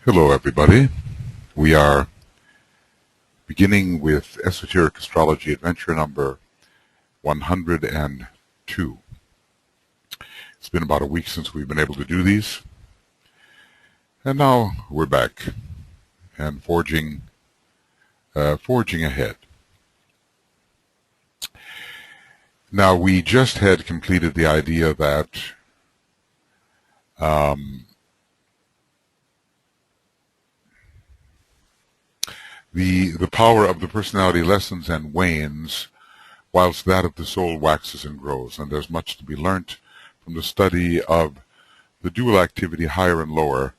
Hello, everybody. We are beginning with Esoteric Astrology Adventure number 102. It's been about a week since we've been able to do these, and now we're back and forging ahead. Now, we just had completed the idea that the power of the personality lessens and wanes, whilst that of the soul waxes and grows, and there's much to be learnt from the study of the dual activity, higher and lower,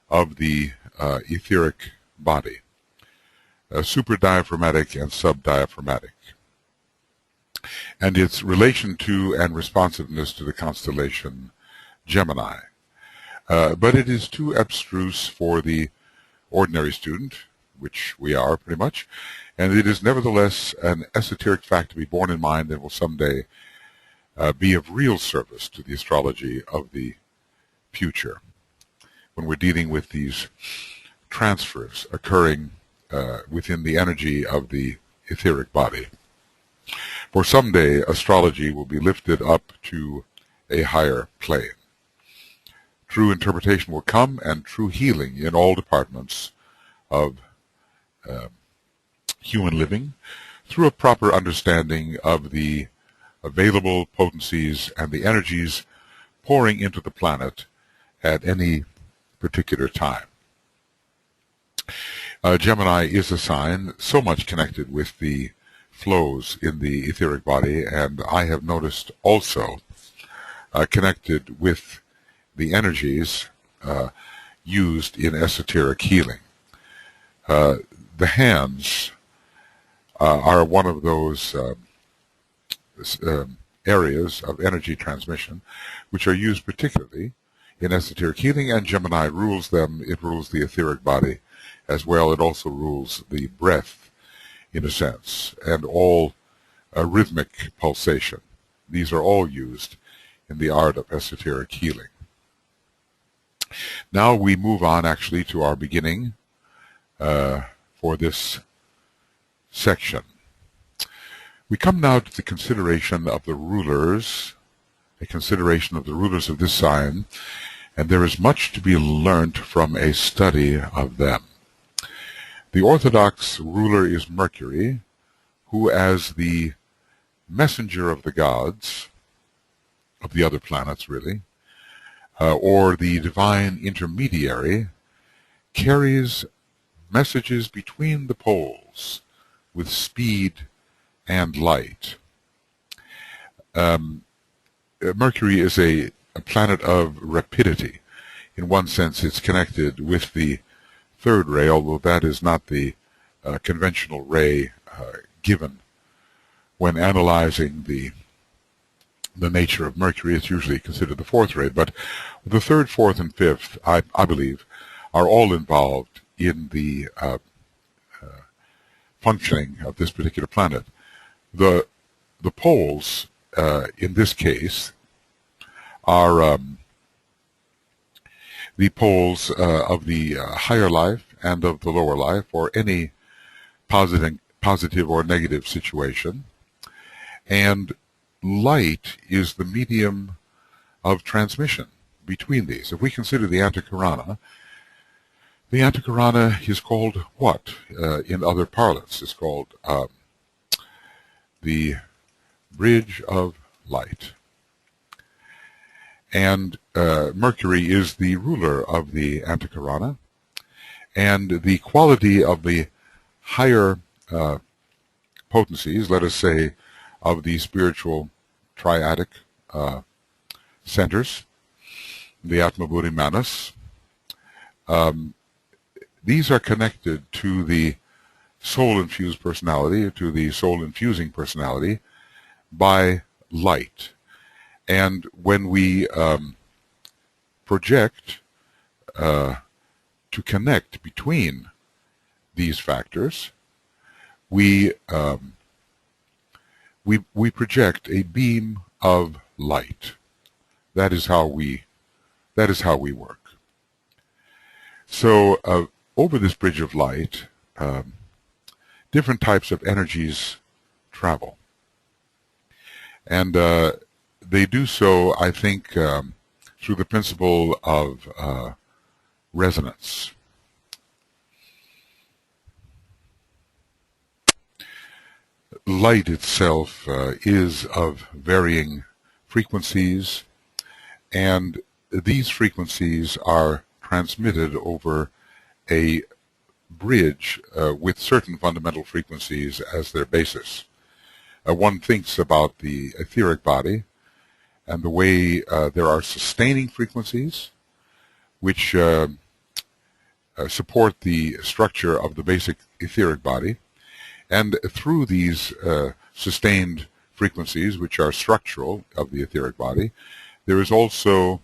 of the etheric body, superdiaphragmatic and subdiaphragmatic, and its relation to and responsiveness to the constellation Gemini. But it is too abstruse for the ordinary student, which we are pretty much, and it is nevertheless an esoteric fact to be borne in mind and will someday be of real service to the astrology of the future when we're dealing with these transfers occurring within the energy of the etheric body. For someday astrology will be lifted up to a higher plane. True interpretation will come, and true healing in all departments of human living through a proper understanding of the available potencies and the energies pouring into the planet at any particular time. Gemini is a sign so much connected with the flows in the etheric body, and I have noticed also connected with the energies used in esoteric healing. The hands are one of those areas of energy transmission which are used particularly in esoteric healing, and Gemini rules them. It rules the etheric body as well. It also rules the breath, in a sense, and all rhythmic pulsation. These are all used in the art of esoteric healing. Now we move on actually to our beginning for this section. We come now to the consideration of the rulers, a consideration of the rulers of this sign, and there is much to be learnt from a study of them. The orthodox ruler is Mercury, who as the messenger of the gods, of the other planets really, or the divine intermediary, carries messages between the poles with speed and light. Mercury is a planet of rapidity. In one sense, it's connected with the third ray, although that is not the conventional ray given when analyzing the nature of Mercury. It's usually considered the fourth ray, but the third, fourth, and fifth, I believe, are all involved in the functioning of this particular planet. The poles, in this case, are the poles of the higher life and of the lower life, or any positive or negative situation. And light is the medium of transmission between these. If we consider the Antakarana is called what? In other parlance, it's called the bridge of light. And Mercury is the ruler of the Antakarana, and the quality of the higher potencies, let us say, of the spiritual triadic centers, the Atma Buddhi Manas, these are connected to the soul-infused personality, to the soul-infusing personality, by light. And when we project to connect between these factors, we project a beam of light. That is how we work. So over this bridge of light, different types of energies travel. And they do so, I think, through the principle of resonance. Light itself is of varying frequencies, and these frequencies are transmitted over a bridge with certain fundamental frequencies as their basis. One thinks about the etheric body and the way there are sustaining frequencies which support the structure of the basic etheric body, and through these sustained frequencies, which are structural of the etheric body, there is also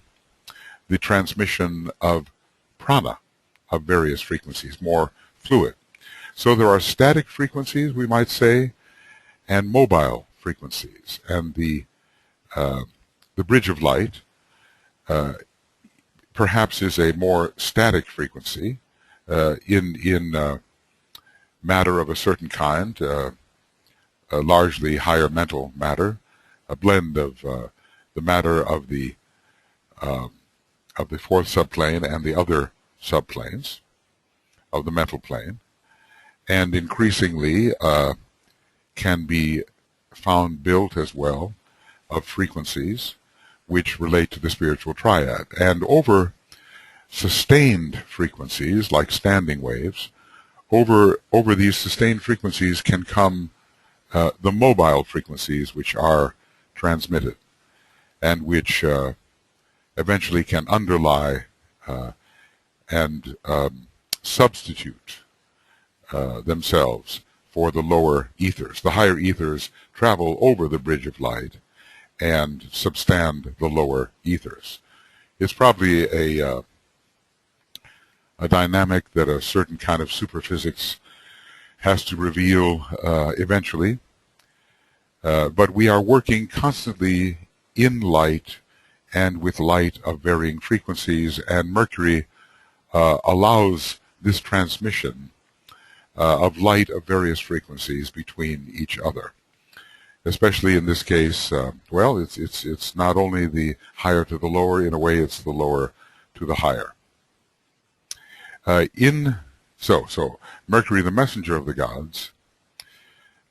the transmission of prana of various frequencies, more fluid. So there are static frequencies, we might say, and mobile frequencies. And the bridge of light perhaps is a more static frequency in matter of a certain kind, largely higher mental matter, a blend of the matter of the fourth subplane and the other subplanes of the mental plane, and increasingly can be found built as well of frequencies which relate to the spiritual triad. And over sustained frequencies, like standing waves, over these sustained frequencies can come the mobile frequencies which are transmitted and which eventually can underlie and substitute themselves for the lower ethers. The higher ethers travel over the bridge of light and substand the lower ethers. It's probably a dynamic that a certain kind of superphysics has to reveal eventually. But we are working constantly in light and with light of varying frequencies, and Mercury allows this transmission of light of various frequencies between each other. Especially in this case, well, it's not only the higher to the lower, in a way it's the lower to the higher. So Mercury, the messenger of the gods,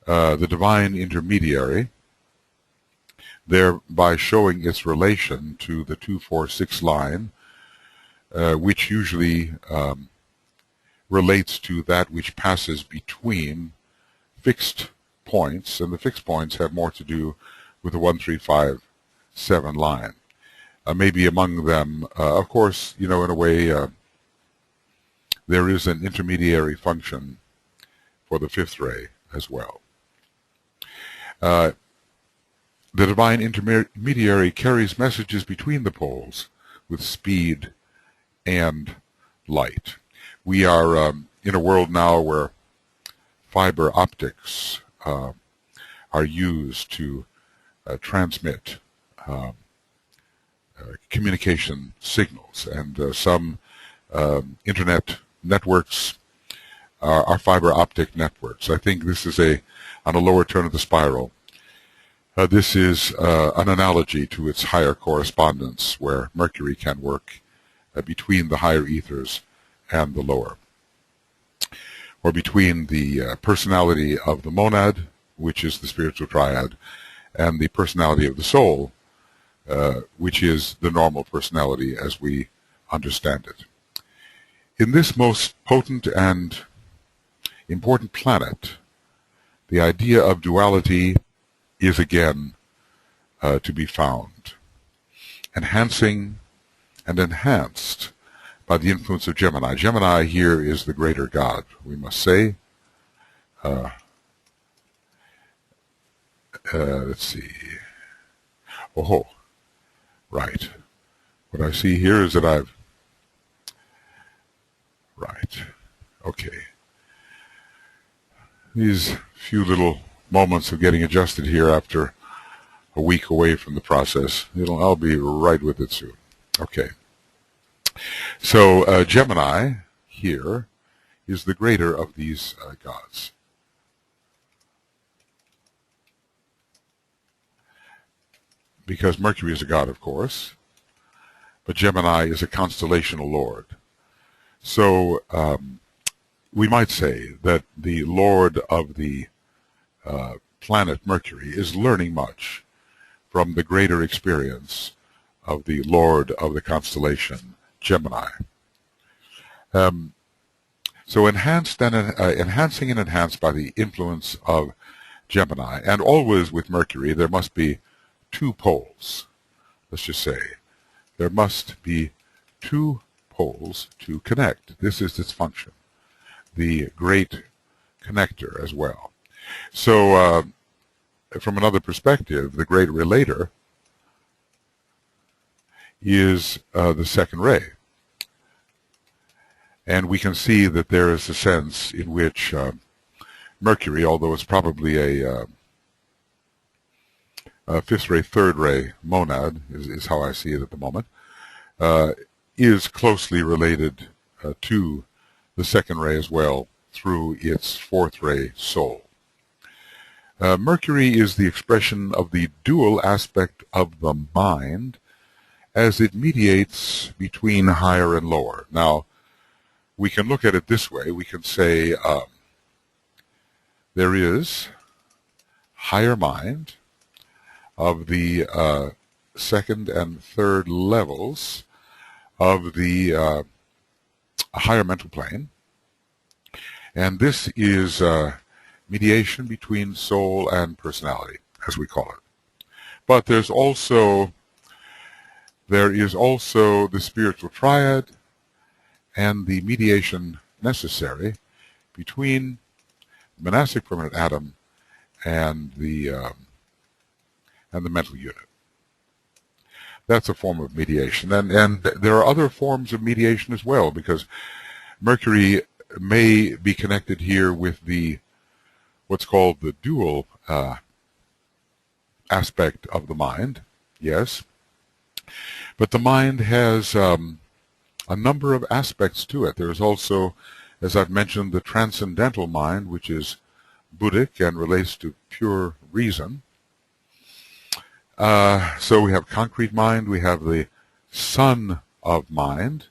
the divine intermediary, thereby showing its relation to the 2-4-6 line, which usually relates to that which passes between fixed points, and the fixed points have more to do with the 1-3-5-7 line. Maybe among them, of course, in a way, there is an intermediary function for the fifth ray as well. The divine intermediary carries messages between the poles with speed and light. We are in a world now where fiber optics are used to transmit communication signals, and some internet networks are fiber optic networks. I think this is on a lower turn of the spiral. This is an analogy to its higher correspondence, where Mercury can work between the higher ethers and the lower, or between the personality of the monad, which is the spiritual triad, and the personality of the soul, which is the normal personality as we understand it. In this most potent and important planet, the idea of duality is again to be found, enhancing and enhanced by the influence of Gemini. Gemini here is the greater God, we must say. Let's see. Oh, right. What I see here is that right. Okay. These few little moments of getting adjusted here after a week away from the process. I'll be right with it soon. Okay. So Gemini, here is the greater of these gods. Because Mercury is a god, of course, but Gemini is a constellational lord. So we might say that the lord of the planet Mercury is learning much from the greater experience of the lord of the constellation Gemini. So enhancing and enhanced by the influence of Gemini, and always with Mercury there must be two poles. Let's just say there must be two poles to connect. This is its function, the great connector as well. So from another perspective, the great relator is the second ray. And we can see that there is a sense in which Mercury, although it's probably a fifth ray, third ray monad, is how I see it at the moment, is closely related to the second ray as well through its fourth ray soul. Mercury is the expression of the dual aspect of the mind as it mediates between higher and lower. Now, we can look at it this way. We can say there is higher mind of the second and third levels of the higher mental plane, and this is mediation between soul and personality, as we call it. But there is also the spiritual triad and the mediation necessary between the monastic permanent atom and the mental unit. That's a form of mediation, and there are other forms of mediation as well, because Mercury may be connected here with the what's called the dual aspect of the mind, yes, but the mind has a number of aspects to it. There is also, as I've mentioned, the transcendental mind, which is Buddhic and relates to pure reason. So we have concrete mind, we have the sun of mind.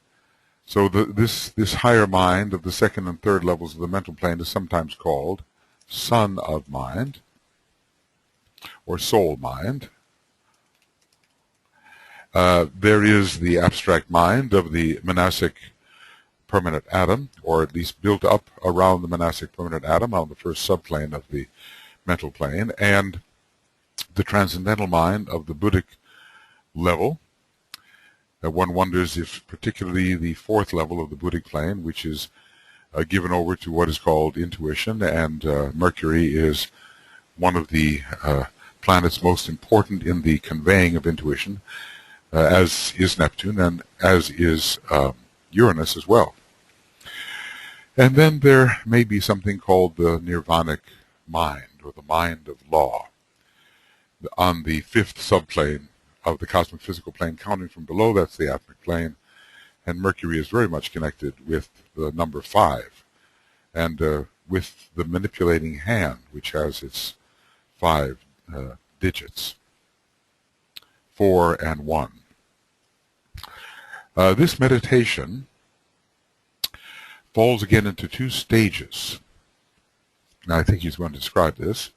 So this higher mind of the second and third levels of the mental plane is sometimes called sun of mind or soul mind. There is the abstract mind of the monastic permanent atom, or at least built up around the monastic permanent atom on the first subplane of the mental plane, and the transcendental mind of the Buddhic level. One wonders if particularly the fourth level of the Buddhic plane, which is given over to what is called intuition, and Mercury is one of the planets most important in the conveying of intuition, as is Neptune and as is Uranus as well. And then there may be something called the nirvanic mind, or the mind of law, on the fifth subplane of the cosmic physical plane, counting from below. That's the atmic plane, and Mercury is very much connected with the number 5, and with the manipulating hand, which has its 5 digits, 4 and 1. This meditation falls again into 2 stages. Now, I think he's going to describe this.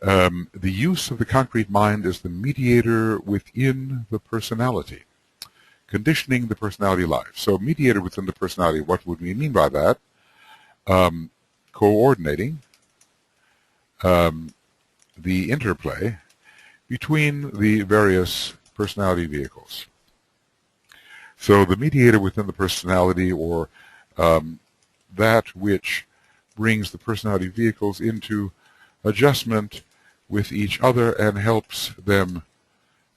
The use of the concrete mind as the mediator within the personality, conditioning the personality life. So mediator within the personality, what would we mean by that? Coordinating the interplay between the various personality vehicles. So the mediator within the personality, or that which brings the personality vehicles into adjustment with each other and helps them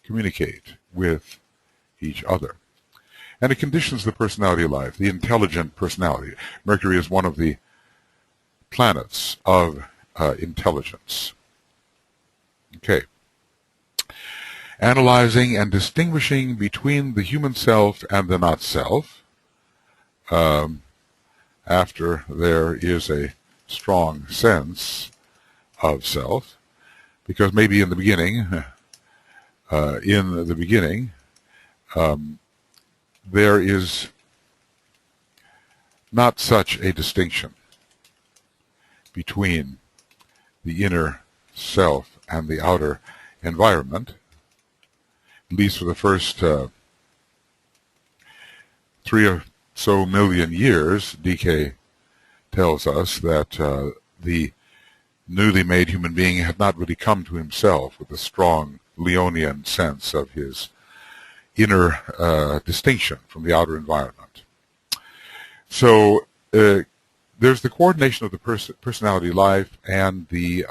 communicate with each other. And it conditions the personality life, the intelligent personality. Mercury is one of the planets of intelligence. Okay. Analyzing and distinguishing between the human self and the not self. after there is a strong sense of self, because maybe in the beginning, there is not such a distinction between the inner self and the outer environment, at least for the first 3 or so million years. DK tells us that the newly made human being had not really come to himself with a strong Leonian sense of his inner distinction from the outer environment. So there's the coordination of the personality life and the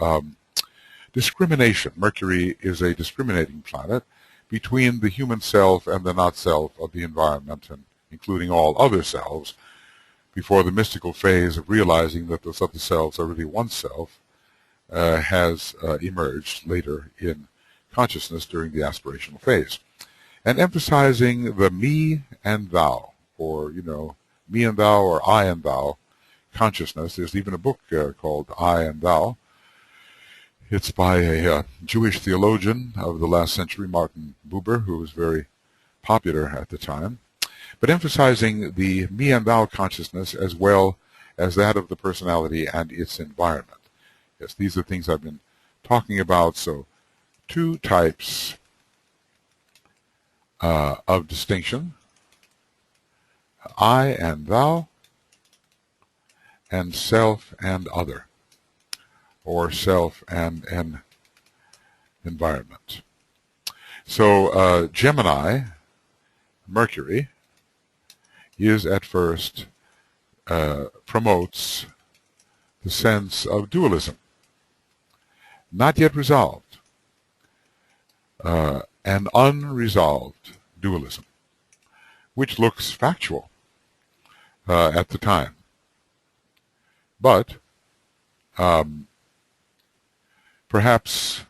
discrimination. Mercury is a discriminating planet between the human self and the not self of the environment, and including all other selves, before the mystical phase of realizing that those other selves are really one self has emerged later in consciousness during the aspirational phase. And emphasizing the me and thou, or, me and thou, or I and thou consciousness. There's even a book called I and Thou. It's by a Jewish theologian of the last century, Martin Buber, who was very popular at the time, but emphasizing the me and thou consciousness as well as that of the personality and its environment. Yes, these are things I've been talking about. So 2 types of distinction: I and thou, and self and other, or self and an environment. So Gemini, Mercury, is at first promotes the sense of dualism, not yet resolved, an unresolved dualism, which looks factual at the time. But perhaps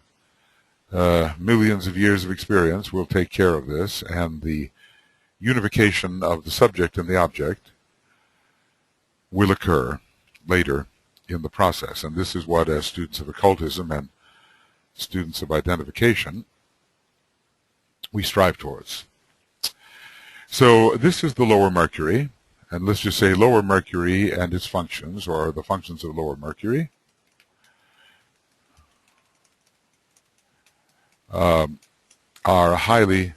millions of years of experience will take care of this, and the unification of the subject and the object will occur later in the process. And this is what, as students of occultism and students of identification, we strive towards. So this is the lower Mercury, and let's just say lower Mercury and its functions, or the functions of lower Mercury. Are highly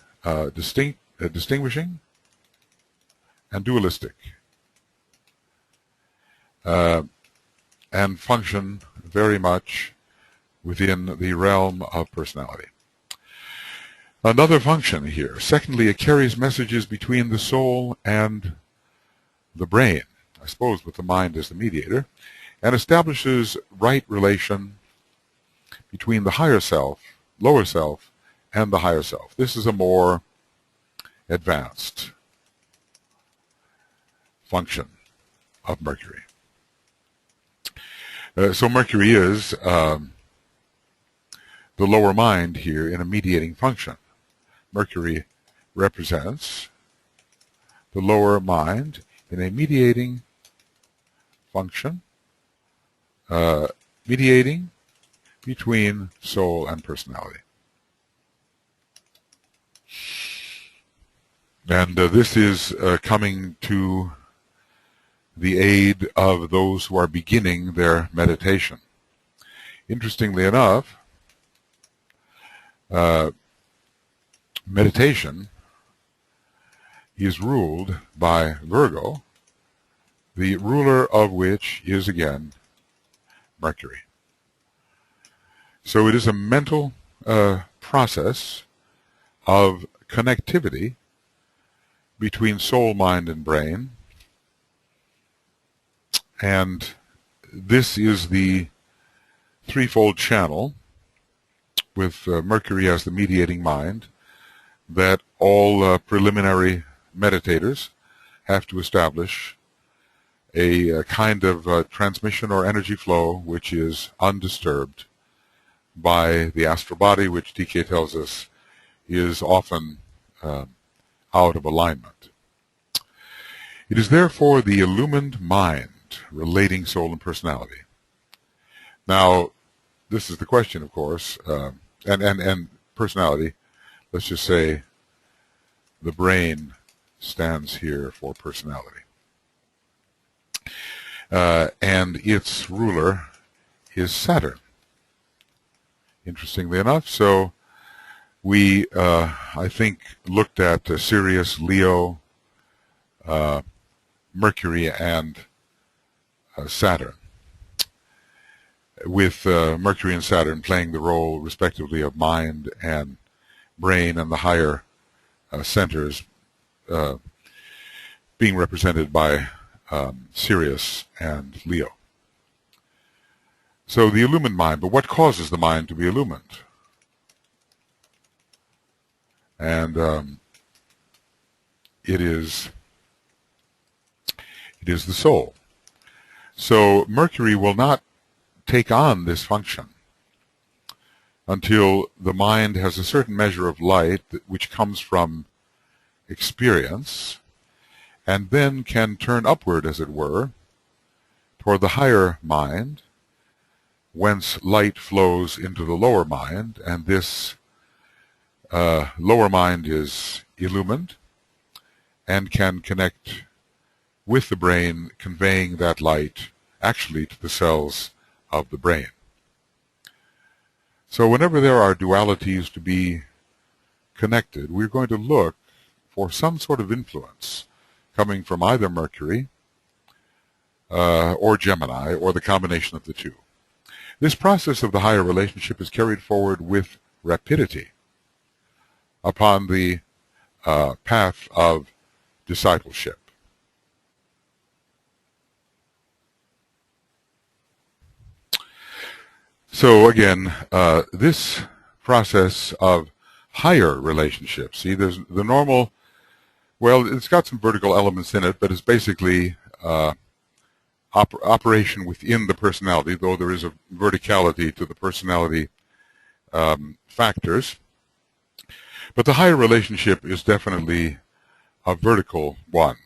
distinguishing and dualistic, and function very much within the realm of personality. Another function here: secondly, it carries messages between the soul and the brain, I suppose with the mind as the mediator, and establishes right relation between the higher self, lower self, and the higher self. This is a more advanced function of Mercury. So Mercury is the lower mind here in a mediating function. Mercury represents the lower mind in a mediating function, mediating between soul and personality. And this is coming to the aid of those who are beginning their meditation. Interestingly enough, meditation is ruled by Virgo, the ruler of which is again Mercury. So it is a mental process of connectivity between soul, mind, and brain. And this is the threefold channel with Mercury as the mediating mind that all preliminary meditators have to establish a kind of transmission or energy flow which is undisturbed by the astral body, which DK tells us is often out of alignment. It is therefore the illumined mind planet relating soul and personality. Now, this is the question, of course, and personality. Let's just say the brain stands here for personality. And its ruler is Saturn. Interestingly enough, so we, I think, looked at Sirius, Leo, Mercury, and Saturn, with Mercury and Saturn playing the role, respectively, of mind and brain, and the higher centers being represented by Sirius and Leo. So the illumined mind, but what causes the mind to be illumined? And it is the soul. So Mercury will not take on this function until the mind has a certain measure of light which comes from experience, and then can turn upward, as it were, toward the higher mind, whence light flows into the lower mind, and this lower mind is illumined and can connect with the brain, conveying that light actually to the cells of the brain. So whenever there are dualities to be connected, we're going to look for some sort of influence coming from either Mercury or Gemini, or the combination of the two. This process of the higher relationship is carried forward with rapidity upon the path of discipleship. So again, this process of higher relationships, see, there's the normal, well, it's got some vertical elements in it, but it's basically operation within the personality, though there is a verticality to the personality factors. But the higher relationship is definitely a vertical one.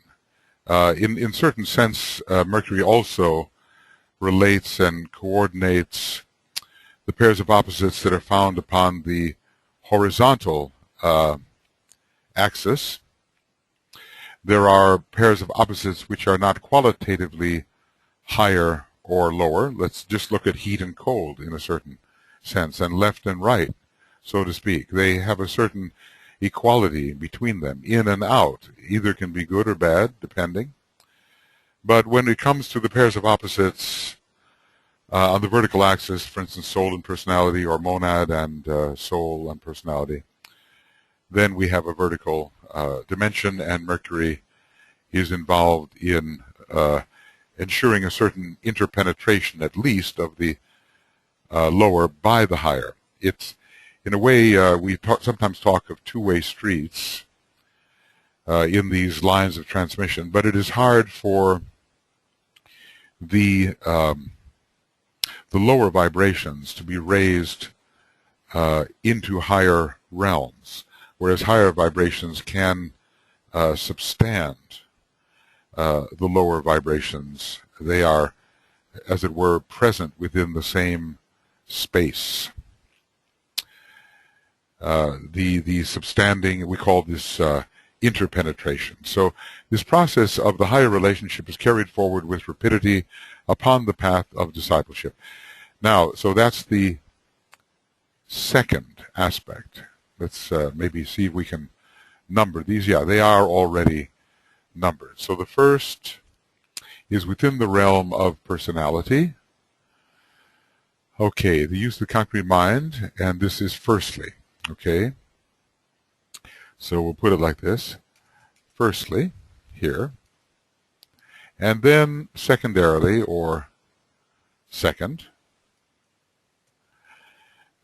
In certain sense, Mercury also relates and coordinates the pairs of opposites that are found upon the horizontal axis. There are pairs of opposites which are not qualitatively higher or lower. Let's just look at heat and cold in a certain sense, and left and right, so to speak. They have a certain equality between them, in and out. Either can be good or bad, depending. But when it comes to the pairs of opposites on the vertical axis, for instance, soul and personality, or monad and soul and personality, then we have a vertical dimension, and Mercury is involved in ensuring a certain interpenetration, at least, of the lower by the higher. It's, in a way, we sometimes talk of two-way streets in these lines of transmission, but it is hard for the lower vibrations to be raised into higher realms, whereas higher vibrations can substand the lower vibrations. They are, as it were, present within the same space. The substanding, we call this interpenetration. So this process of the higher relationship is carried forward with rapidity upon the path of discipleship. Now, so that's the second aspect. Let's maybe see if we can number these. Yeah, they are already numbered. So the first is within the realm of personality. Okay, the use of the concrete mind, and this is firstly. Okay, so we'll put it like this. Firstly, here, and then secondarily, or second,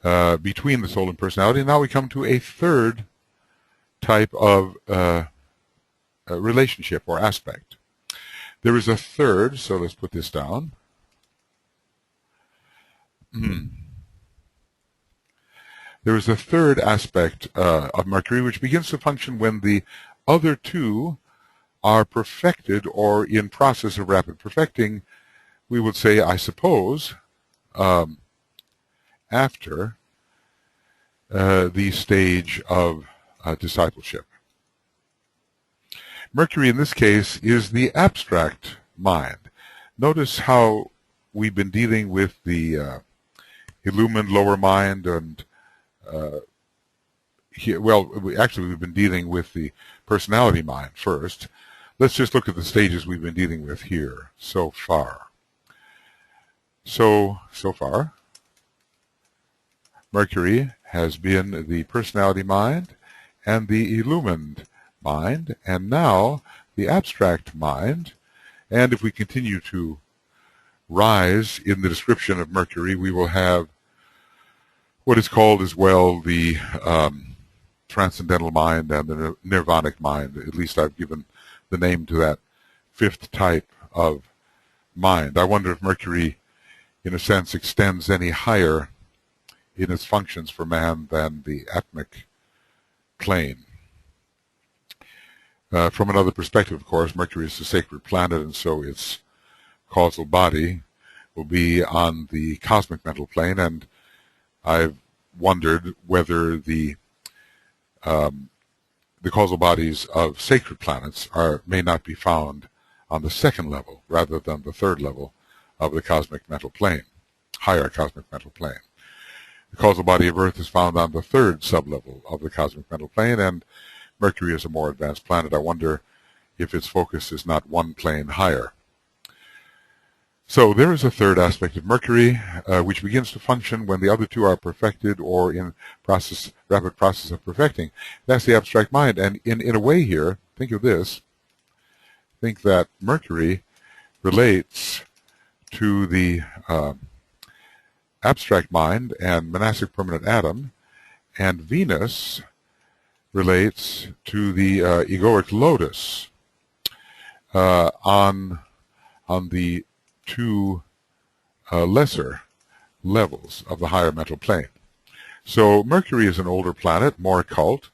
between the soul and personality. Now we come to a third type of relationship or aspect. There is a third, so let's put this down. There is a third aspect of Mercury which begins to function when the other two are perfected or in process of rapid perfecting, we would say, I suppose, after the stage of discipleship. Mercury in this case is the abstract mind. Notice how we've been dealing with the illumined lower mind, and we've been dealing with the personality mind first. Let's just look at the stages we've been dealing with here so far. So far, Mercury has been the personality mind and the illumined mind, and now the abstract mind. And if we continue to rise in the description of Mercury, we will have what is called as well the transcendental mind and the nirvanic mind. At least I've given the name to that fifth type of mind. I wonder if Mercury, in a sense, extends any higher in its functions for man than the atmic plane. From another perspective, of course, Mercury is a sacred planet, and so its causal body will be on the cosmic mental plane, and I've wondered whether the causal bodies of sacred planets may not be found on the second level rather than the third level of the cosmic mental plane, higher cosmic mental plane. The causal body of Earth is found on the third sublevel of the cosmic mental plane, and Mercury is a more advanced planet. I wonder if its focus is not one plane higher. So there is a third aspect of Mercury, which begins to function when the other two are perfected or in rapid process of perfecting. That's the abstract mind. And in a way here, think of this. Think that Mercury relates to the abstract mind and monastic permanent atom, and Venus relates to the egoic lotus on the two lesser levels of the higher mental plane. So Mercury is an older planet, more occult.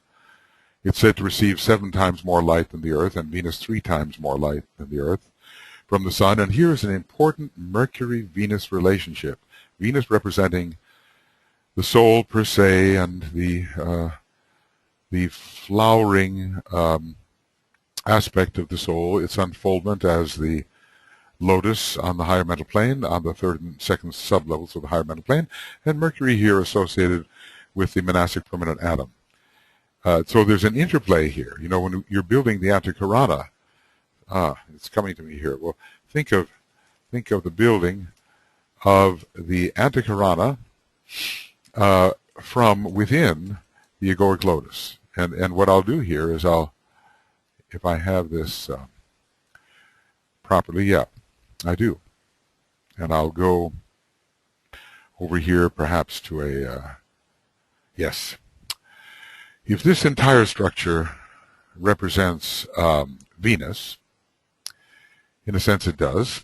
It's said to receive 7 times more light than the Earth, and Venus 3 times more light than the Earth from the Sun. And here is an important Mercury-Venus relationship. Venus representing the soul per se, and the flowering aspect of the soul, its unfoldment as the lotus on the higher mental plane, on the third and second sublevels of the higher mental plane, and Mercury here associated with the monastic permanent atom. So there's an interplay here. You know, when you're building the Antikarana, it's coming to me here. Well, think of the building of the Antikarana from within the egoic lotus. And what I'll do here is if I have this properly, yeah, I do. And I'll go over here perhaps to a, yes. If this entire structure represents Venus, in a sense it does,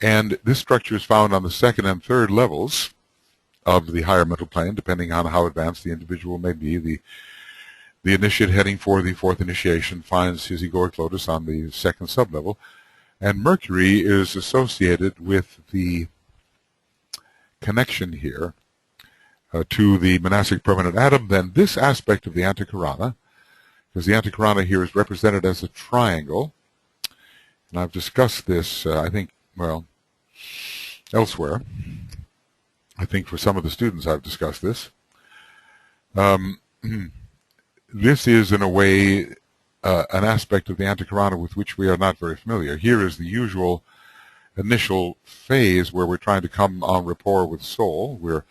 and this structure is found on the second and third levels of the higher mental plane, depending on how advanced the individual may be. The initiate heading for the fourth initiation finds his egoic lotus on the second sublevel, and Mercury is associated with the connection here to the monastic permanent atom. Then this aspect of the Antikarana, because the Antikarana here is represented as a triangle, and I've discussed this, I think, well, elsewhere. I think for some of the students I've discussed this. This is, in a way, an aspect of the Antikarana with which we are not very familiar. Here is the usual initial phase where we're trying to come en rapport with soul. We're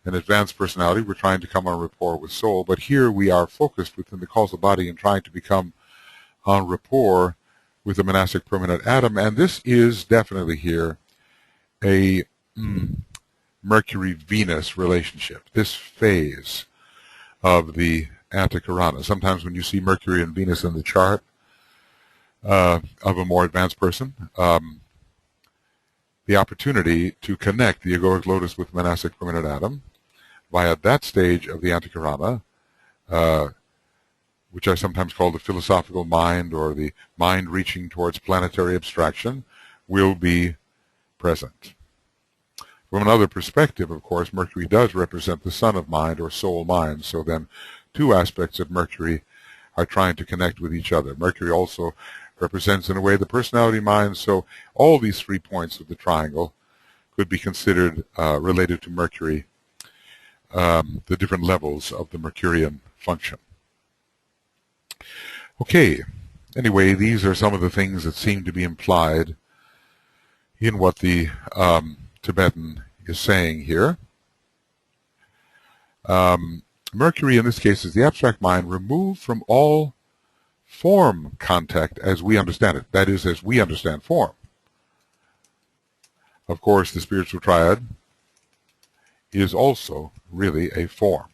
an advanced personality. We're trying to come en rapport with soul. But here we are focused within the causal body and trying to become en rapport with the monastic permanent atom. And this is definitely here a Mercury-Venus relationship, this phase of the Antikarana. Sometimes when you see Mercury and Venus in the chart of a more advanced person, the opportunity to connect the egoic lotus with monastic permanent atom via that stage of the Antikarana which I sometimes call the philosophical mind, or the mind reaching towards planetary abstraction, will be present. From another perspective, of course, Mercury does represent the sun of mind, or soul mind, so then two aspects of Mercury are trying to connect with each other. Mercury also represents, in a way, the personality mind, so all these 3 points of the triangle could be considered related to Mercury, the different levels of the Mercurian function. Okay, anyway, these are some of the things that seem to be implied in what the Tibetan is saying here. Mercury, in this case, is the abstract mind removed from all form contact as we understand it. That is, as we understand form. Of course, the spiritual triad is also really a form.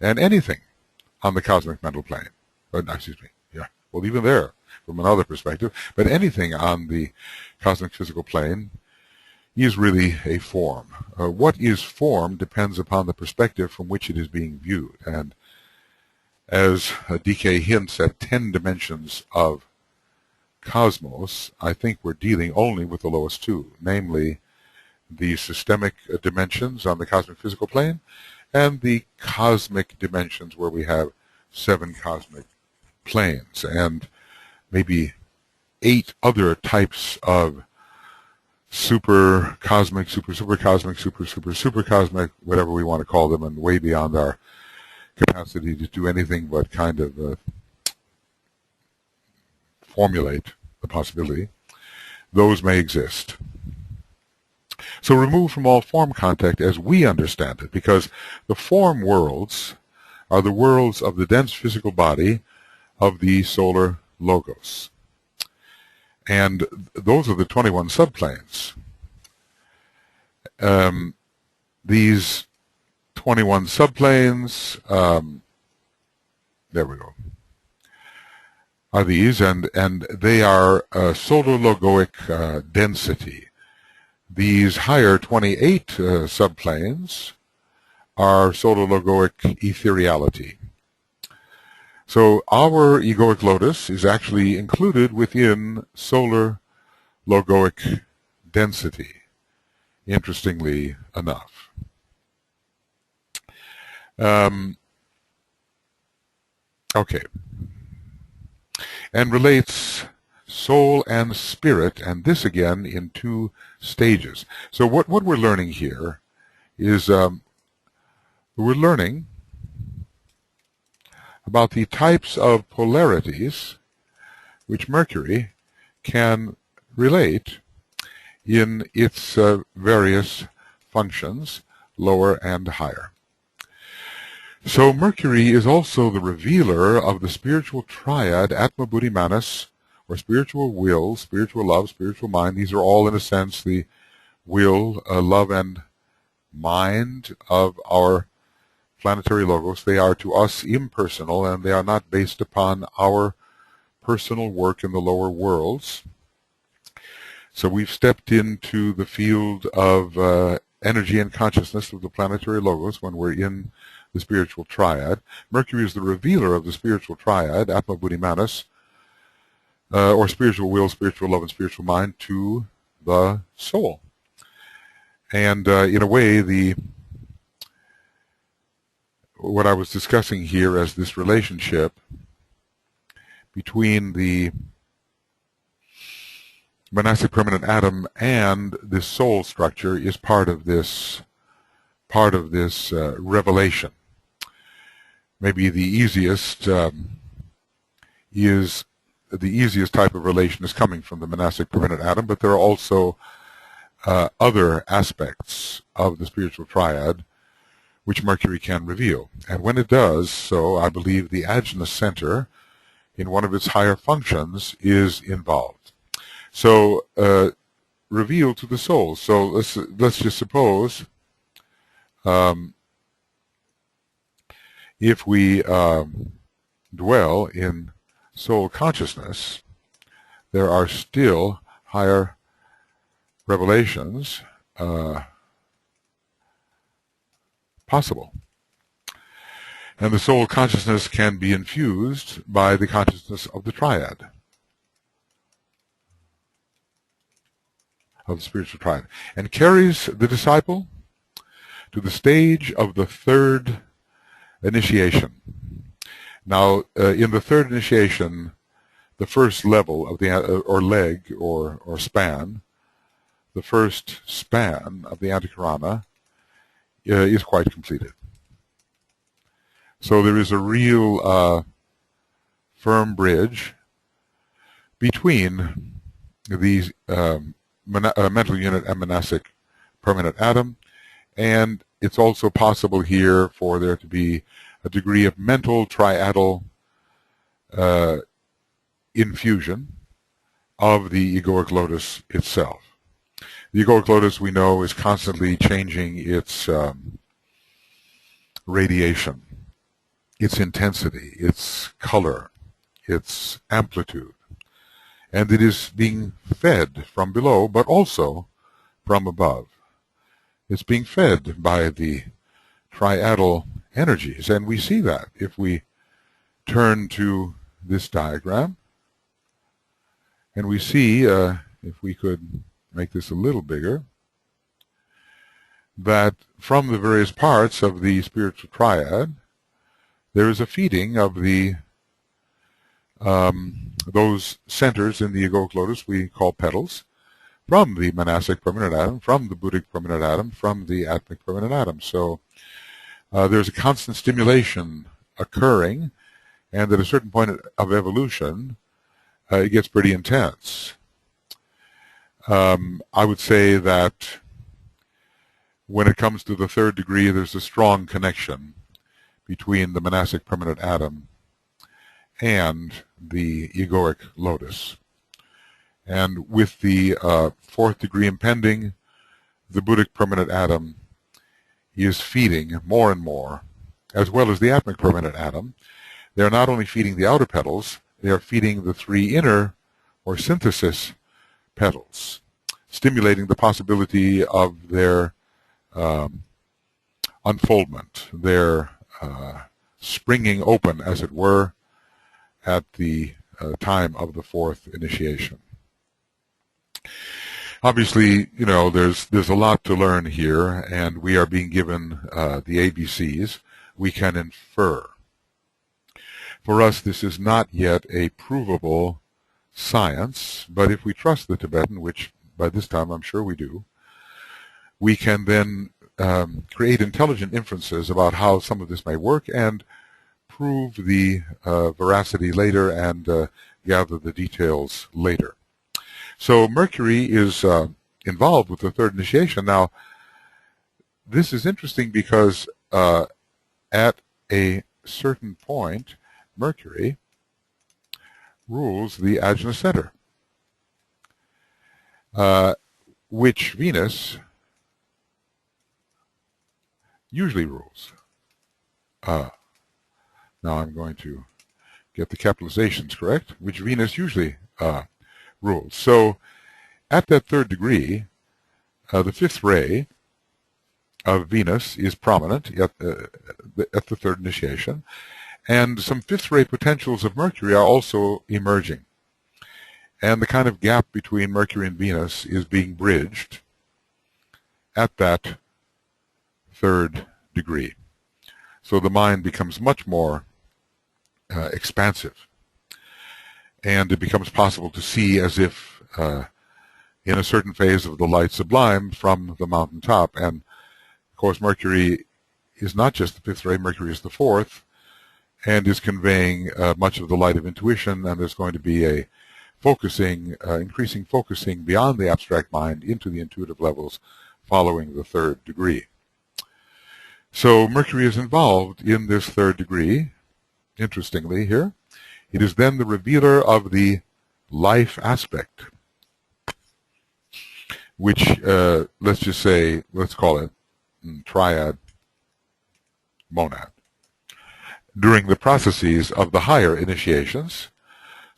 And anything on the cosmic mental plane, well, even there, from another perspective, but anything on the cosmic physical plane is really a form. What is form depends upon the perspective from which it is being viewed. And as DK hints at 10 dimensions of cosmos, I think we're dealing only with the lowest two, namely the systemic dimensions on the cosmic physical plane and the cosmic dimensions where we have 7 cosmic planes and maybe 8 other types of super cosmic, super cosmic, super cosmic, whatever we want to call them, and way beyond our capacity to do anything but kind of formulate the possibility. Those may exist. So remove from all form contact as we understand it, because the form worlds are the worlds of the dense physical body of the solar logos. And those are the 21 subplanes. These 21 subplanes, there we go, are these, and they are solar logoic density. These higher 28 subplanes are solar logoic ethereality. So our egoic lotus is actually included within solar logoic density, interestingly enough. Okay. And relates soul and spirit, and this again in 2 stages. So what we're learning here is we're learning about the types of polarities which Mercury can relate in its various functions, lower and higher. So Mercury is also the revealer of the spiritual triad, Atma Buddhi Manas, or spiritual will, spiritual love, spiritual mind. These are all, in a sense, the will, love, and mind of our planetary logos. They are to us impersonal, and they are not based upon our personal work in the lower worlds. So we've stepped into the field of energy and consciousness of the planetary logos when we're in the spiritual triad. Mercury is the revealer of the spiritual triad, Atma Buddhi Manas, or spiritual will, spiritual love, and spiritual mind to the soul. And in a way, what I was discussing here as this relationship between the monastic permanent atom and the soul structure is part of this revelation. Maybe the easiest type of relation is coming from the monastic permanent atom, but there are also other aspects of the spiritual triad which Mercury can reveal. And when it does so, I believe the Ajna center in one of its higher functions is involved. So reveal to the soul. So let's just suppose if we dwell in soul consciousness, there are still higher revelations possible. And the soul consciousness can be infused by the consciousness of the triad, of the spiritual triad, and carries the disciple to the stage of the third initiation. Now, in the third initiation, the first level of the, or leg, or span, the first span of the Antakarana is quite completed. So there is a real firm bridge between the mental unit and monastic permanent atom, and it's also possible here for there to be a degree of mental triadal infusion of the egoic lotus itself. The egoic lotus, we know, is constantly changing its radiation, its intensity, its color, its amplitude. And it is being fed from below, but also from above. It's being fed by the triadal energies, and we see that if we turn to this diagram, and we see, if we could make this a little bigger, that from the various parts of the spiritual triad, there is a feeding of the those centers in the egoic lotus we call petals, from the monastic permanent atom, from the Buddhic permanent atom, from the Atmic permanent atom. So there's a constant stimulation occurring, and at a certain point of evolution, it gets pretty intense. I would say that when it comes to the third degree, there's a strong connection between the monastic permanent atom and the egoic lotus. And with the fourth degree impending, the Buddhic permanent atom is feeding more and more, as well as the Atmic permanent atom. They are not only feeding the outer petals, they are feeding the three inner, or synthesis, petals, stimulating the possibility of their unfoldment, their springing open, as it were, at the time of the fourth initiation. Obviously, you know, there's a lot to learn here, and we are being given the ABCs. We can infer. For us, this is not yet a provable science, but if we trust the Tibetan, which by this time I'm sure we do, we can then create intelligent inferences about how some of this may work and prove the veracity later and gather the details later. So Mercury is involved with the third initiation. Now, this is interesting because at a certain point, Mercury rules the Ajna center, which Venus usually rules. Now I'm going to get the capitalizations correct, which Venus usually rules. So at that third degree, the fifth ray of Venus is prominent at the third initiation, and some fifth ray potentials of Mercury are also emerging. And the kind of gap between Mercury and Venus is being bridged at that third degree. So the mind becomes much more expansive, and it becomes possible to see as if in a certain phase of the light sublime from the mountaintop. And of course Mercury is not just the fifth ray, Mercury is the fourth, and is conveying much of the light of intuition, and there's going to be a focusing, increasing focusing beyond the abstract mind into the intuitive levels following the third degree. So Mercury is involved in this third degree, interestingly here. It is then the revealer of the life aspect, which, let's just say, let's call it triad monad, during the processes of the higher initiations.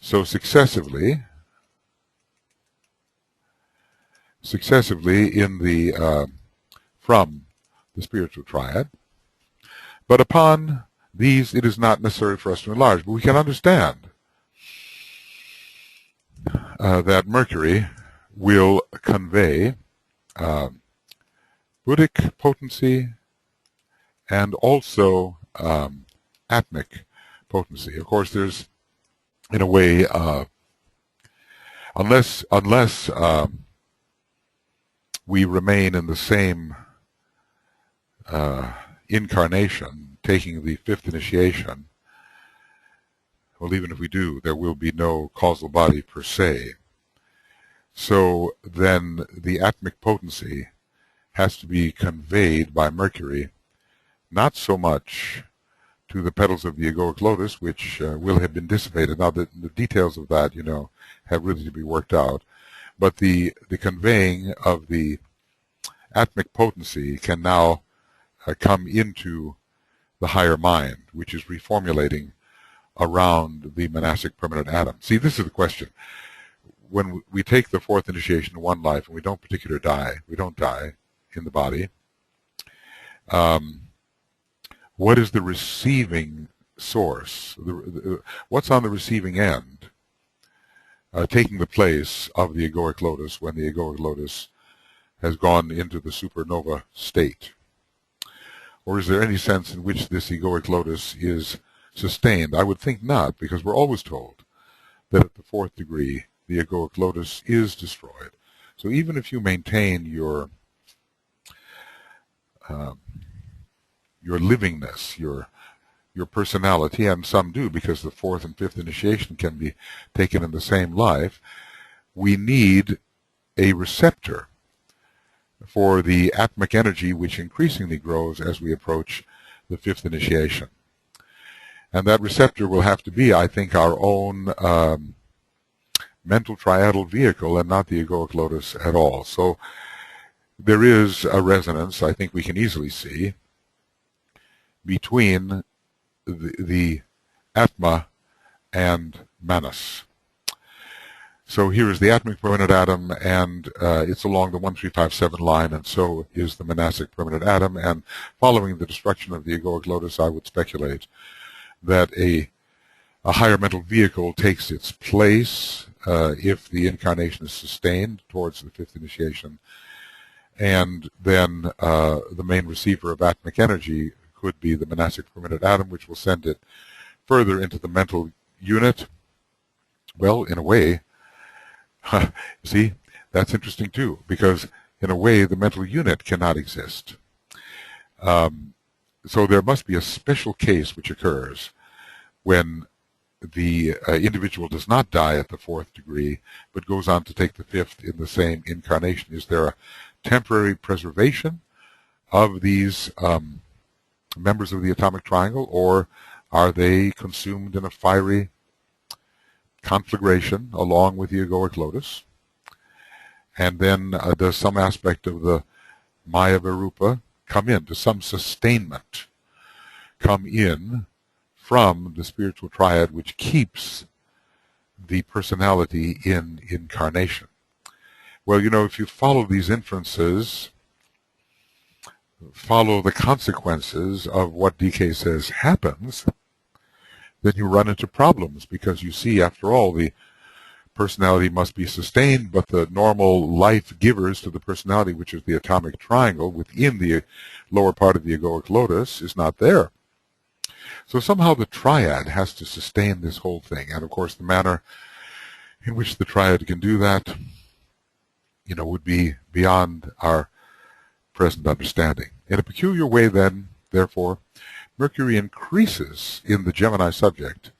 So successively in the from the spiritual triad, but upon these it is not necessary for us to enlarge, but we can understand that Mercury will convey Buddhic potency and also atmic potency. Of course, there's, in a way, unless we remain in the same incarnation, taking the fifth initiation, well, even if we do, there will be no causal body per se. So then the atmic potency has to be conveyed by Mercury, not so much to the petals of the egoic lotus, which will have been dissipated. Now, the details of that, have really to be worked out. But the conveying of the atmic potency can now come into the higher mind, which is reformulating around the monastic permanent atom. See, this is the question. When we take the fourth initiation in one life and we don't die in the body, what is the receiving source? What's on the receiving end, taking the place of the egoic lotus when the egoic lotus has gone into the supernova state? Or is there any sense in which this egoic lotus is sustained? I would think not, because we're always told that at the fourth degree, the egoic lotus is destroyed. So even if you maintain your livingness, your personality, and some do, because the fourth and fifth initiation can be taken in the same life, we need a receptor for the atmic energy, which increasingly grows as we approach the fifth initiation. And that receptor will have to be, I think, our own mental triadal vehicle and not the egoic lotus at all. So there is a resonance, I think we can easily see, between the Atma and Manas. So here is the atmic permanent atom, and it's along the 1357 line, and so is the monastic permanent atom. And following the destruction of the egoic lotus, I would speculate that a higher mental vehicle takes its place if the incarnation is sustained towards the fifth initiation. And then the main receiver of atmic energy could be the monastic permanent atom, which will send it further into the mental unit. Well, in a way, see, that's interesting too, because in a way the mental unit cannot exist. So there must be a special case which occurs when the individual does not die at the fourth degree, but goes on to take the fifth in the same incarnation. Is there a temporary preservation of these members of the atomic triangle, or are they consumed in a fiery conflagration along with the egoic lotus? And then does some aspect of the Maya Virupa come in? Does some sustainment come in from the spiritual triad which keeps the personality in incarnation? Well, if you follow these inferences, follow the consequences of what DK says happens, then you run into problems, because you see, after all, the personality must be sustained, but the normal life givers to the personality, which is the atomic triangle within the lower part of the egoic lotus, is not there. So somehow the triad has to sustain this whole thing. And of course, the manner in which the triad can do that, would be beyond our present understanding. In a peculiar way, then, therefore, Mercury increases in the Gemini subject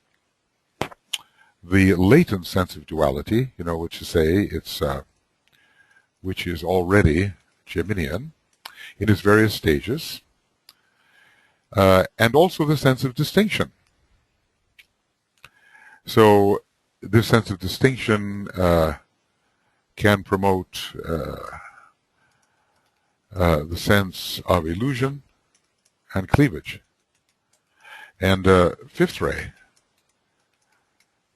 the latent sense of duality, which is say which is already Geminian in its various stages, and also the sense of distinction. So this sense of distinction can promote the sense of illusion and cleavage. And fifth ray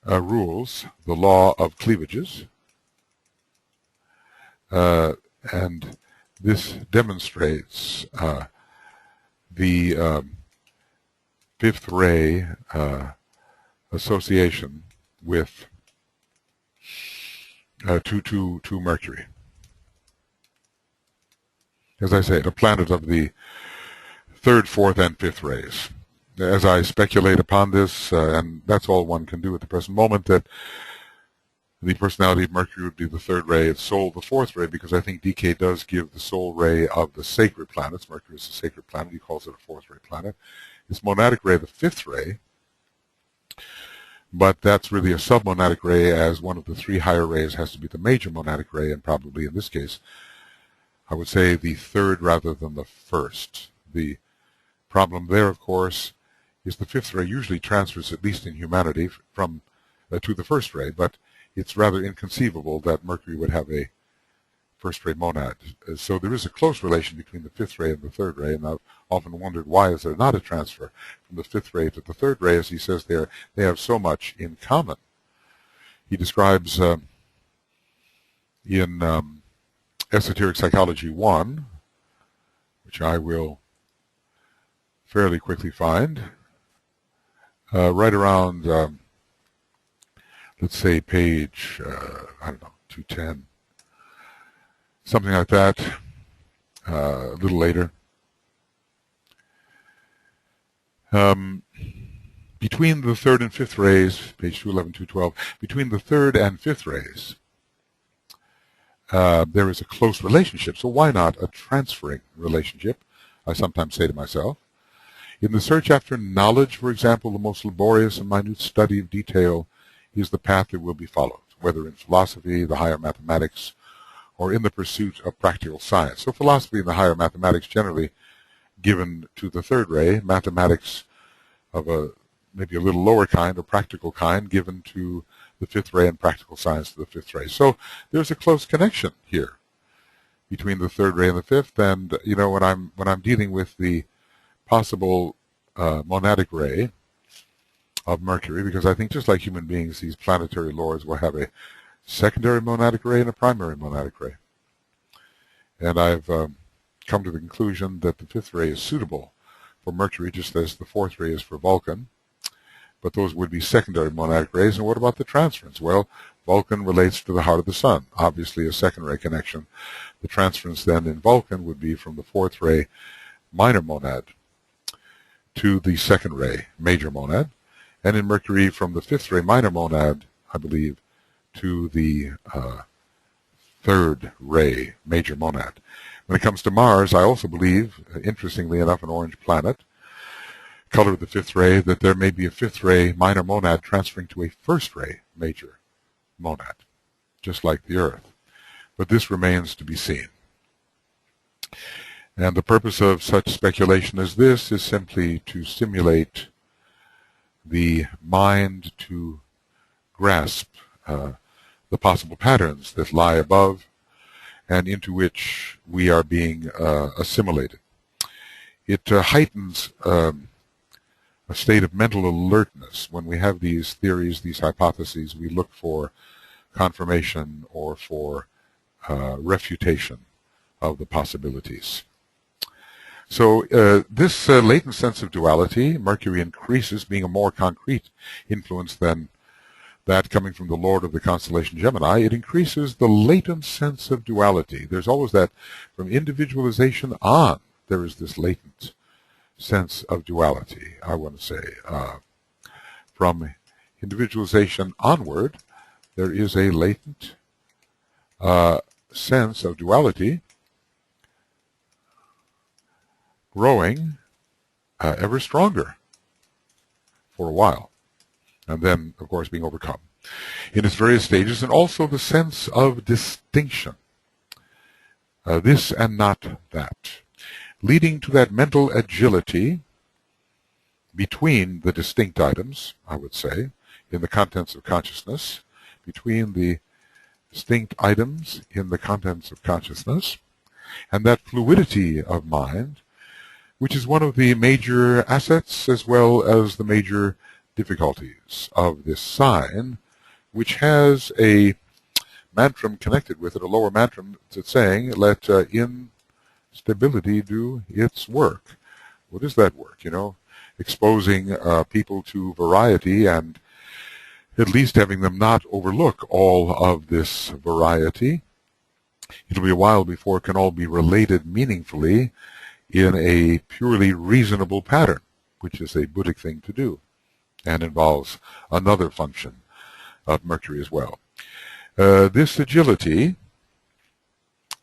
rules the law of cleavages, and this demonstrates the fifth ray association with to Mercury. As I say, a planet of the third, fourth, and fifth rays. As I speculate upon this, and that's all one can do at the present moment, that the personality of Mercury would be the third ray, its soul the fourth ray, because I think DK does give the soul ray of the sacred planets. Mercury is a sacred planet. He calls it a fourth ray planet. Its monadic ray, the fifth ray, but that's really a submonadic ray, as one of the three higher rays has to be the major monadic ray, and probably in this case, I would say the third rather than the first. The problem there, of course, is the fifth ray usually transfers, at least in humanity, from to the first ray, but it's rather inconceivable that Mercury would have a first ray monad. So there is a close relation between the fifth ray and the third ray, and I've often wondered why is there not a transfer from the fifth ray to the third ray, as he says there, they have so much in common. He describes in Esoteric Psychology 1, which I will fairly quickly find, right around, let's say, page, I don't know, 210, something like that, a little later. Between the third and fifth rays, page 211, 212, between the third and fifth rays, there is a close relationship. So why not a transferring relationship, I sometimes say to myself. In the search after knowledge, for example, the most laborious and minute study of detail is the path that will be followed, whether in philosophy, the higher mathematics, or in the pursuit of practical science. So philosophy and the higher mathematics generally given to the third ray, mathematics of a maybe a little lower kind or practical kind given to the fifth ray, and practical science to the fifth ray. So there's a close connection here between the third ray and the fifth. And you know, when I'm dealing with the possible monadic ray of Mercury, because I think just like human beings, these planetary lords will have a secondary monadic ray and a primary monadic ray. And I've come to the conclusion that the fifth ray is suitable for Mercury, just as the fourth ray is for Vulcan. But those would be secondary monadic rays. And what about the transference? Well, Vulcan relates to the heart of the sun, obviously a second ray connection. The transference then in Vulcan would be from the fourth ray minor monad to the second ray major monad, and in Mercury from the fifth ray minor monad, I believe, to the third ray major monad. When it comes to Mars, I also believe, interestingly enough, an orange planet, color of the fifth ray, that there may be a fifth ray minor monad transferring to a first ray major monad, just like the Earth. But this remains to be seen. And the purpose of such speculation as this is simply to stimulate the mind to grasp the possible patterns that lie above and into which we are being assimilated. It heightens a state of mental alertness. When we have these theories, these hypotheses, we look for confirmation or for refutation of the possibilities. So this latent sense of duality, Mercury increases, being a more concrete influence than that coming from the Lord of the constellation Gemini. It increases the latent sense of duality. There's always that, from individualization on, there is this latent sense of duality, I want to say. From individualization onward, there is a latent sense of duality growing ever stronger for a while, and then, of course, being overcome in its various stages, and also the sense of distinction, this and not that, leading to that mental agility between the distinct items, I would say, in the contents of consciousness, between the distinct items in the contents of consciousness, and that fluidity of mind, which is one of the major assets as well as the major difficulties of this sign, which has a mantram connected with it, a lower mantram that's saying, let instability do its work. What is that work? You know, exposing people to variety and at least having them not overlook all of this variety. It'll be a while before it can all be related meaningfully in a purely reasonable pattern, which is a Buddhic thing to do and involves another function of Mercury as well. This agility,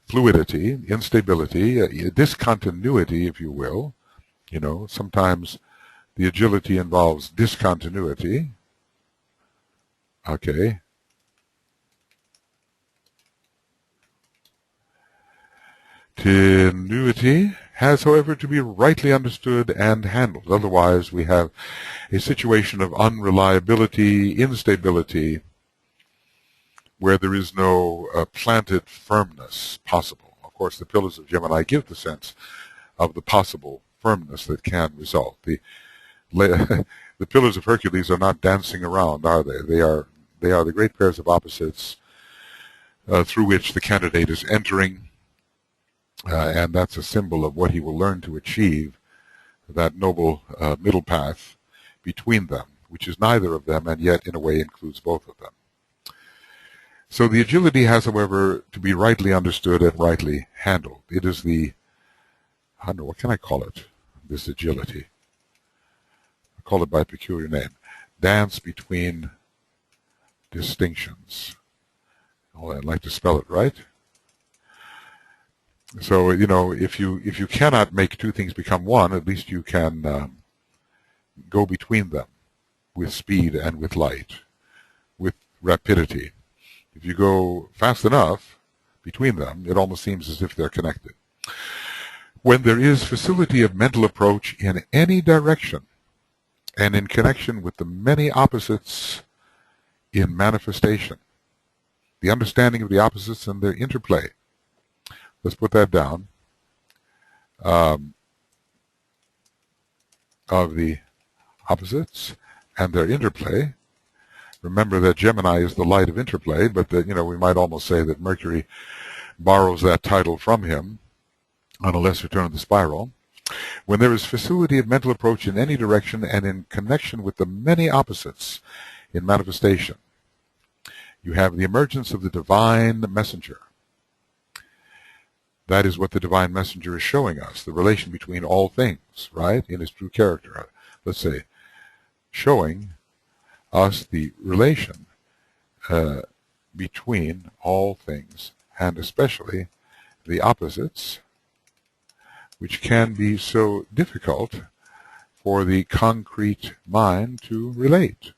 fluidity, instability, discontinuity, if you will, sometimes the agility involves discontinuity. Okay. Tenuity has, however, to be rightly understood and handled. Otherwise, we have a situation of unreliability, instability, where there is no planted firmness possible. Of course, the pillars of Gemini give the sense of the possible firmness that can result. The pillars of Hercules are not dancing around, are they? They are the great pairs of opposites through which the candidate is entering, and that's a symbol of what he will learn to achieve, that noble middle path between them, which is neither of them and yet in a way includes both of them. So the agility has, however, to be rightly understood and rightly handled. It is the, I don't know, what can I call it, this agility? I call it by a peculiar name. Dance between distinctions. Oh, I'd like to spell it right. So, if you cannot make two things become one, at least you can go between them with speed and with light, with rapidity. If you go fast enough between them, it almost seems as if they're connected. When there is facility of mental approach in any direction and in connection with the many opposites in manifestation, the understanding of the opposites and their interplay. Let's put that down. Of the opposites and their interplay. Remember that Gemini is the light of interplay, but that, we might almost say that Mercury borrows that title from him on a lesser turn of the spiral. When there is facility of mental approach in any direction and in connection with the many opposites in manifestation, you have the emergence of the divine messenger. That is what the divine messenger is showing us, the relation between all things, right, in his true character. Let's say, showing us the relation between all things, and especially the opposites, which can be so difficult for the concrete mind to relate.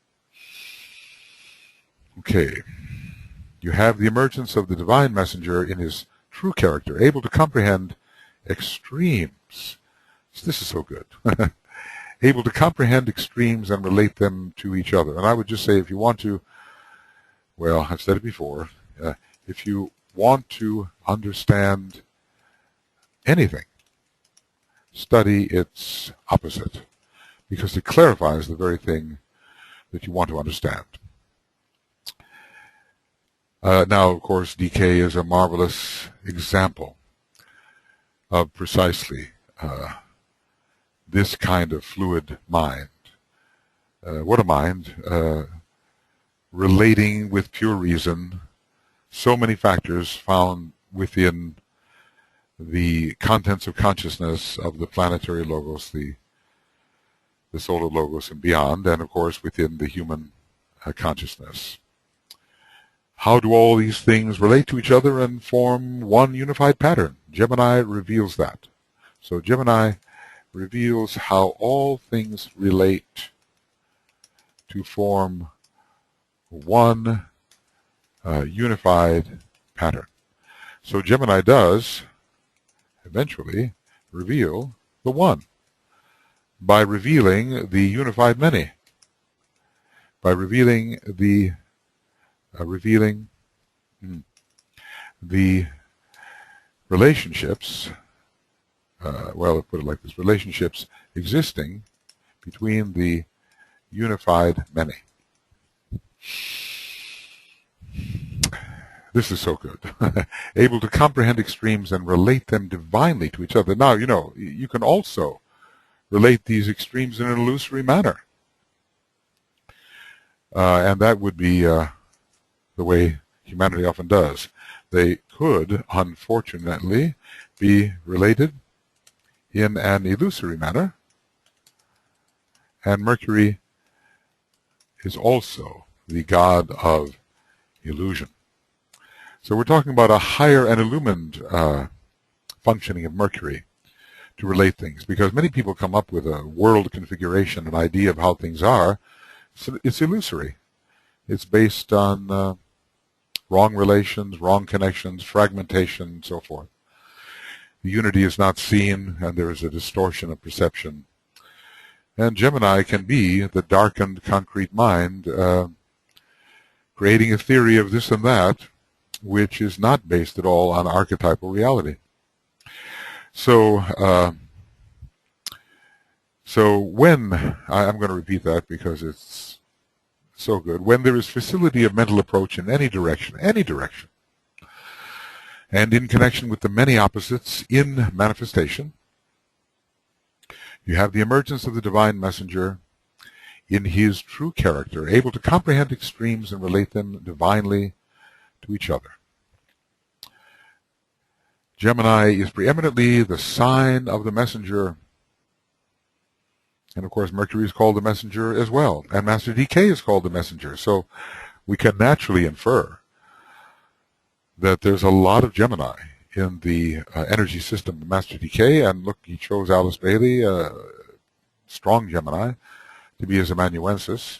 Okay, you have the emergence of the divine messenger in his true character, able to comprehend extremes. This is so good. Able to comprehend extremes and relate them to each other. And I would just say, if you want to, well, I've said it before, if you want to understand anything, study its opposite, because it clarifies the very thing that you want to understand. Now, of course, DK is a marvelous example of precisely this kind of fluid mind. What a mind, relating with pure reason so many factors found within the contents of consciousness of the planetary logos, the solar logos and beyond, and of course within the human consciousness. How do all these things relate to each other and form one unified pattern? Gemini reveals that. So Gemini reveals how all things relate to form one unified pattern. So Gemini does eventually reveal the one by revealing the unified many, by revealing the relationships, well, I'll put it like this, relationships existing between the unified many. This is so good. Able to comprehend extremes and relate them divinely to each other. Now, you can also relate these extremes in an illusory manner. And that would be the way humanity often does. They could, unfortunately, be related in an illusory manner. And Mercury is also the god of illusion. So we're talking about a higher and illumined functioning of Mercury to relate things, because many people come up with a world configuration, an idea of how things are. So it's illusory. It's based on wrong relations, wrong connections, fragmentation, and so forth. The unity is not seen, and there is a distortion of perception. And Gemini can be the darkened, concrete mind, creating a theory of this and that, which is not based at all on archetypal reality. So when, I'm going to repeat that because it's so good, when there is facility of mental approach in any direction, and in connection with the many opposites in manifestation, you have the emergence of the divine messenger in his true character, able to comprehend extremes and relate them divinely to each other. Gemini is preeminently the sign of the messenger. And of course, Mercury is called the messenger as well. And Master DK is called the messenger. So we can naturally infer that there's a lot of Gemini in the energy system of Master DK. And look, he chose Alice Bailey, strong Gemini, to be his amanuensis.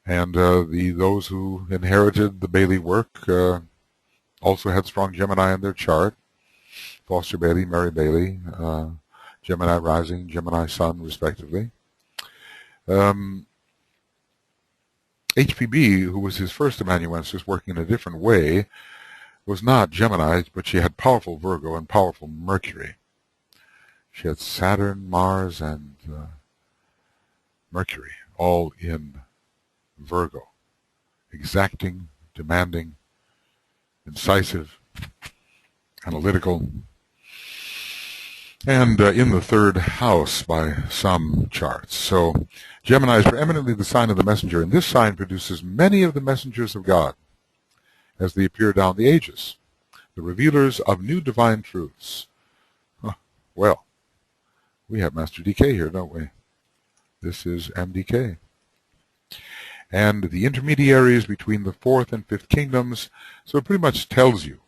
And those who inherited the Bailey work also had strong Gemini in their chart. Foster Bailey, Mary Bailey, Gemini rising, Gemini sun, respectively. HPB, who was his first amanuensis, working in a different way, was not Gemini, but she had powerful Virgo and powerful Mercury. She had Saturn, Mars, and Mercury, all in Virgo. Exacting, demanding, incisive, analytical, and in the third house by some charts. So Gemini is preeminently the sign of the messenger, and this sign produces many of the messengers of God as they appear down the ages, the revealers of new divine truths. Well, we have Master DK here, don't we? This is MDK. And the intermediaries between the fourth and fifth kingdoms. So it pretty much tells you,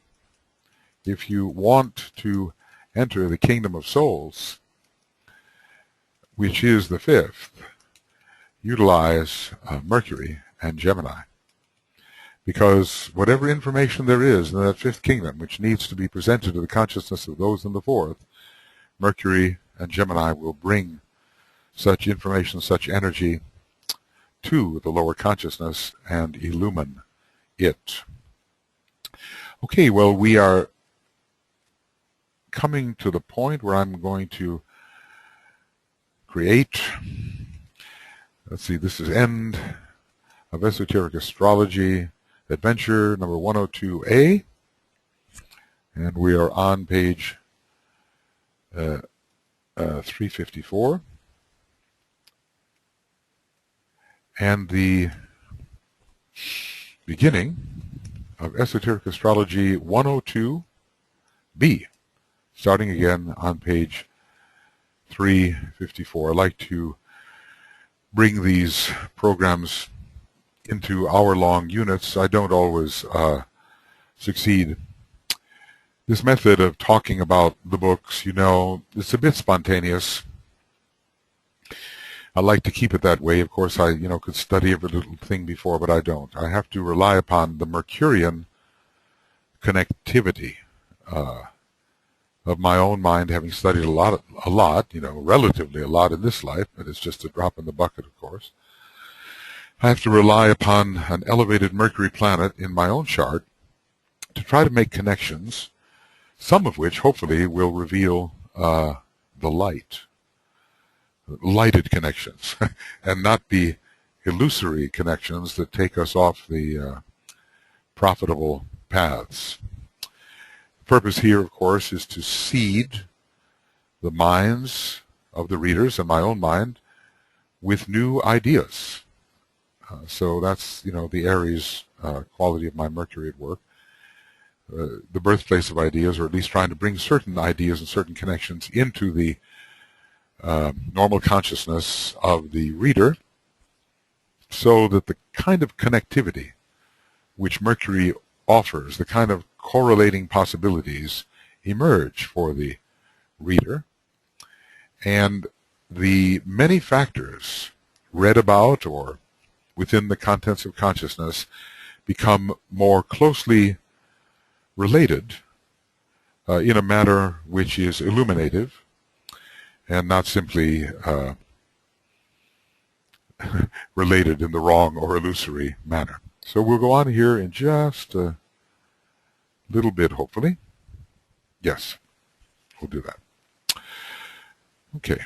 if you want to enter the kingdom of souls, which is the fifth, utilize Mercury and Gemini. Because whatever information there is in that fifth kingdom, which needs to be presented to the consciousness of those in the fourth, Mercury and Gemini will bring such information, such energy to the lower consciousness and illumine it. Okay, well, we are coming to the point where I'm going to create, let's see, this is End of Esoteric Astrology Adventure number 102A, and we are on page 354. And the beginning of Esoteric Astrology 102B, starting again on page 354. I like to bring these programs into hour-long units. I don't always succeed. This method of talking about the books, it's a bit spontaneous. I like to keep it that way. Of course, I could study every little thing before, but I don't. I have to rely upon the Mercurian connectivity of my own mind, having studied a lot, relatively a lot in this life, but it's just a drop in the bucket, of course. I have to rely upon an elevated Mercury planet in my own chart to try to make connections, some of which hopefully will reveal the lighted connections, and not be illusory connections that take us off the profitable paths. The purpose here, of course, is to seed the minds of the readers and my own mind with new ideas. So that's, the Aries quality of my Mercury at work. The birthplace of ideas, or at least trying to bring certain ideas and certain connections into the normal consciousness of the reader, so that the kind of connectivity which Mercury offers, the kind of correlating possibilities, emerge for the reader, and the many factors read about or within the contents of consciousness become more closely related in a manner which is illuminative and not simply related in the wrong or illusory manner. So we'll go on here in just a little bit, hopefully. Yes, we'll do that. Okay.